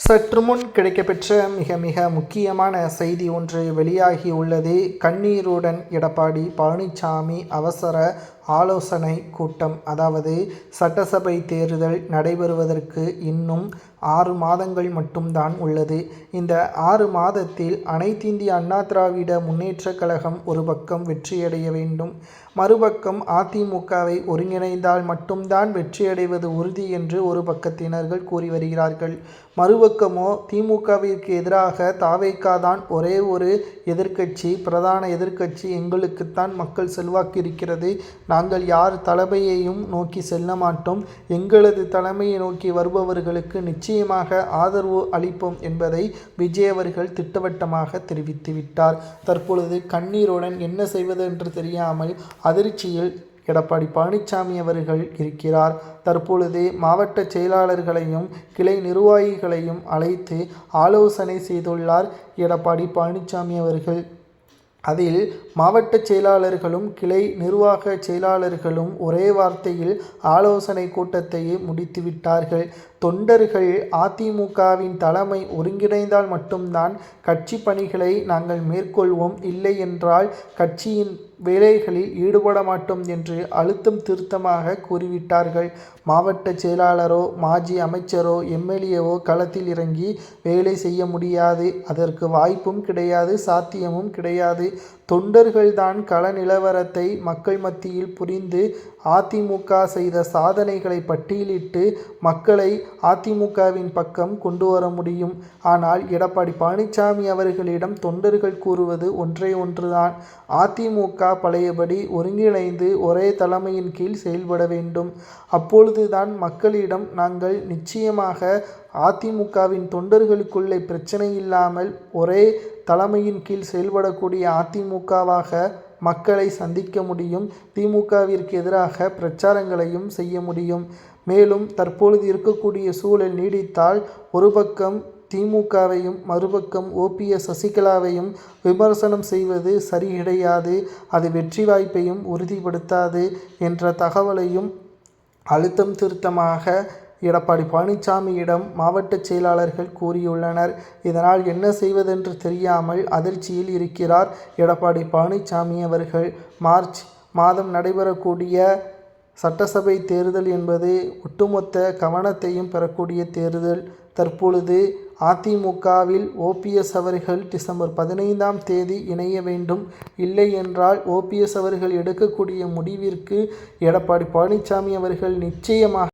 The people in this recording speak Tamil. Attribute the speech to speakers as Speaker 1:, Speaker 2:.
Speaker 1: சற்று முன் கிடைக்கப்பெற்ற மிக மிக முக்கியமான செய்தி ஒன்று வெளியாகி உள்ளது. கண்ணீருடன் எடப்பாடி பழனிசாமி அவசர ஆலோசனை கூட்டம். அதாவது சட்டசபை தேர்தல் நடைபெறுவதற்கு இன்னும் 6 மாதங்கள் மட்டும்தான் உள்ளது. இந்த 6 மாதத்தில் அனைத்திந்திய அண்ணா திராவிட முன்னேற்றக் கழகம் ஒரு பக்கம் வெற்றியடைய வேண்டும், மறுபக்கம் அதிமுகவை ஒருங்கிணைந்தால் மட்டும்தான் வெற்றியடைவது உறுதி என்று ஒரு பக்கத்தினர்கள் கூறி வருகிறார்கள். மறுபக்கமோ திமுகவிற்கு எதிராக தாவேகா தான் ஒரே ஒரு எதிர்க்கட்சி, பிரதான எதிர்க்கட்சி, எங்களுக்குத்தான் மக்கள் செல்வாக்கு இருக்கிறது, நாங்கள் யார் தலைமையையும் நோக்கி செல்ல மாட்டோம், எங்களது தலைமையை நோக்கி வருபவர்களுக்கு நிச்சயமாக ஆதரவு அளிப்போம் என்பதை விஜய் அவர்கள் திட்டவட்டமாக தெரிவித்துவிட்டார். தற்பொழுது கண்ணீருடன் என்ன செய்வது என்று தெரியாமல் அதிர்ச்சியில் எடப்பாடி பழனிசாமி அவர்கள் இருக்கிறார். தற்பொழுது மாவட்ட செயலாளர்களையும் கிளை நிர்வாகிகளையும் அழைத்து ஆலோசனை செய்துள்ளார் எடப்பாடி பழனிசாமி அவர்கள். அதில் மாவட்ட செயலாளர்களும் கிளை நிர்வாக செயலாளர்களும் ஒரே வார்த்தையில் ஆலோசனை கூட்டத்தையே முடித்துவிட்டார்கள். தொண்டர்கள் அதிமுகவின் தலைமை ஒருங்கிணைந்தால் மட்டும்தான் கட்சி பணிகளை நாங்கள் மேற்கொள்வோம், இல்லை என்றால் கட்சியின் வேலைகளில் ஈடுபட மாட்டோம் என்று அழுத்தம் திருத்தமாக கூறிவிட்டார்கள். மாவட்ட செயலாளரோ மாஜி அமைச்சரோ எம்எல்ஏவோ களத்தில் இறங்கி வேலை செய்ய முடியாது, அதற்கு வாய்ப்பும் கிடையாது, சாத்தியமும் கிடையாது. தொண்டர்கள்தான் கள நிலவரத்தை மக்கள் மத்தியில் புரிந்து அதிமுக செய்த சாதனைகளை பட்டியலிட்டு மக்களை அதிமுகவின் பக்கம் கொண்டு வர முடியும். ஆனால் எடப்பாடி பழனிசாமி அவர்களிடம் தொண்டர்கள் கூறுவது ஒன்றே ஒன்றுதான், அதிமுக பழையபடி ஒருங்கிணைந்து ஒரே தலைமையின் கீழ் செயல்பட வேண்டும். அப்பொழுதுதான் மக்களிடம் நாங்கள் நிச்சயமாக அதிமுகவின் தொண்டர்களுக்குள்ளே பிரச்சனை இல்லாமல் ஒரே தலைமையின் கீழ் செயல்படக்கூடிய அதிமுகவாக மக்களை சந்திக்க முடியும், திமுகவிற்கு எதிராக பிரச்சாரங்களையும் செய்ய முடியும். மேலும் தற்பொழுது இருக்கக்கூடிய சூழல் நீடித்தால் ஒரு பக்கம் திமுகவையும் மறுபக்கம் ஓபிஎஸ் சசிகலாவையும் விமர்சனம் செய்வது சரி கிடையாது, அது வெற்றி வாய்ப்பையும் உறுதிப்படுத்தாது என்ற தகவலையும் அழுத்தம் திருத்தமாக எடப்பாடி பழனிசாமியிடம் மாவட்ட செயலாளர்கள் கூறியுள்ளனர். இதனால் என்ன செய்வதென்று தெரியாமல் அதிர்ச்சியில் இருக்கிறார் எடப்பாடி பழனிசாமி அவர்கள். மார்ச் மாதம் நடைபெறக்கூடிய சட்டசபை தேர்தல் என்பது ஒட்டுமொத்த கவனத்தையும் பெறக்கூடிய தேர்தல். தற்பொழுது அதிமுகவில் ஓபிஎஸ் அவர்கள் டிசம்பர் 15ஆம் தேதி இணைய வேண்டும், இல்லை என்றால் ஓபிஎஸ் அவர்கள் எடுக்கக்கூடிய முடிவிற்கு எடப்பாடி பழனிசாமி அவர்கள் நிச்சயமாக